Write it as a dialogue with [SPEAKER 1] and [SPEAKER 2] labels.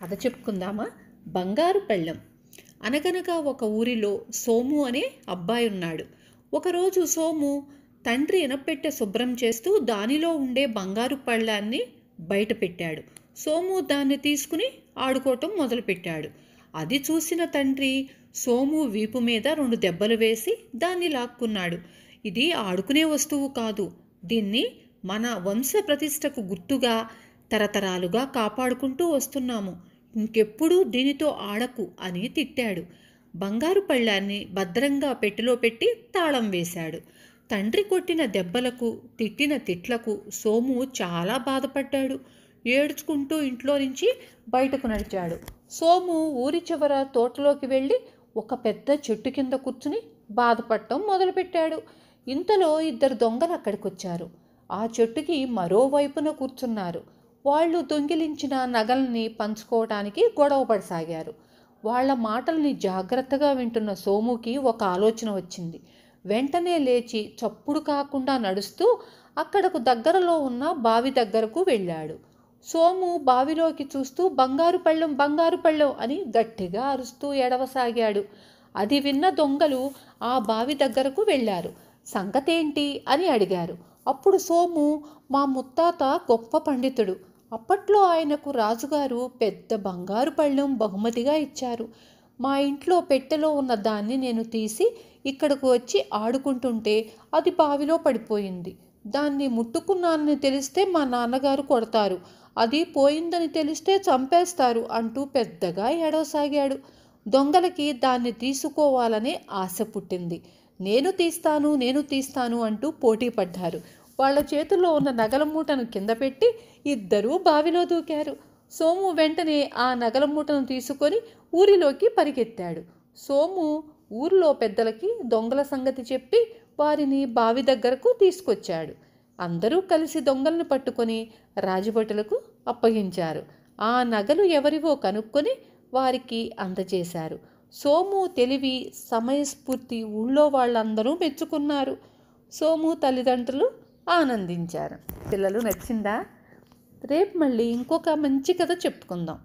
[SPEAKER 1] కథ చెప్పుకుందామా? బంగారు పళ్ళెం. అనగనగా ఒక ఊరిలో సోము అనే అబ్బాయి ఉన్నాడు. ఒకరోజు సోము తండ్రి ఇనపెట్టె శుభ్రం చేస్తూ దానిలో ఉండే బంగారు పళ్ళాన్ని బయట పెట్టాడు. సోము దాన్ని తీసుకుని ఆడుకోవటం మొదలుపెట్టాడు. అది చూసిన తండ్రి సోము వీపు మీద 2 దెబ్బలు వేసి దాన్ని లాక్కున్నాడు. ఇది ఆడుకునే వస్తువు కాదు, దీన్ని మన వంశ ప్రతిష్టకు గుర్తుగా తరతరాలుగా కాపాడుకుంటూ వస్తున్నాము, ఇంకెప్పుడూ దీనితో ఆడకు అని తిట్టాడు. బంగారు పళ్ళాన్ని భద్రంగా పెట్టెలో పెట్టి తాళం వేశాడు. తండ్రి కొట్టిన దెబ్బలకు, తిట్టిన తిట్లకు సోము చాలా బాధపడ్డాడు. ఏడ్చుకుంటూ ఇంట్లో నుంచి బయటకు నడిచాడు. సోము ఊరి చివర తోటలోకి వెళ్ళి ఒక పెద్ద చెట్టు కింద కూర్చుని బాధపడటం మొదలుపెట్టాడు. ఇంతలో 2 దొంగలు అక్కడికి వచ్చారు. ఆ చెట్టుకి మరోవైపున కూర్చున్నారు. వాళ్ళు దొంగిలించిన నగల్ని పంచుకోవటానికి గొడవపడసాగారు. వాళ్ళ మాటల్ని జాగ్రత్తగా వింటున్న సోముకి ఒక ఆలోచన వచ్చింది. వెంటనే లేచి చప్పుడు కాకుండా నడుస్తూ అక్కడకు దగ్గరలో ఉన్న బావి దగ్గరకు వెళ్ళాడు. సోము బావిలోకి చూస్తూ బంగారు పళ్ళెం, బంగారు పళ్ళెం అని గట్టిగా అరుస్తూ ఏడవసాగాడు. అది విన్న దొంగలు ఆ బావి దగ్గరకు వెళ్ళారు. సంగతేంటి అని అడిగారు. అప్పుడు సోము, మా ముత్తాత గొప్ప పండితుడు, అప్పట్లో ఆయనకు రాజుగారు పెద్ద బంగారు పళ్ళెం బహుమతిగా ఇచ్చారు. మా ఇంట్లో పెట్టెలో ఉన్న దాన్ని నేను తీసి ఇక్కడకు వచ్చి ఆడుకుంటుంటే అది బావిలో పడిపోయింది. దాన్ని ముట్టుకున్నానని తెలిస్తే మా నాన్నగారు కొడతారు, అది పోయిందని తెలిస్తే చంపేస్తారు అంటూ పెద్దగా ఏడవసాగాడు. దొంగలకి దాన్ని తీసుకోవాలనే ఆశ పుట్టింది. నేను తీస్తాను అంటూ పోటీ పడ్డారు. వాళ్ళ చేతుల్లో ఉన్న నగల మూటను కింద పెట్టి 2 బావిలో దూకారు. సోము వెంటనే ఆ నగల మూటను తీసుకొని ఊరిలోకి పరిగెత్తాడు. సోము ఊరిలో పెద్దలకి దొంగల సంగతి చెప్పి వారిని బావి దగ్గరకు తీసుకొచ్చాడు. అందరూ కలిసి దొంగలను పట్టుకొని రాజభటులకు అప్పగించారు. ఆ నగలు ఎవరివో కనుక్కొని వారికి అందజేశారు. సోము తెలివి, సమయస్ఫూర్తి ఊళ్ళో వాళ్ళందరూ మెచ్చుకున్నారు. సోము తల్లిదండ్రులు ఆనందించారు. పిల్లలు, నచ్చిందా? రేపు మళ్ళీ ఇంకొక మంచి కథ చెప్పుకుందాం.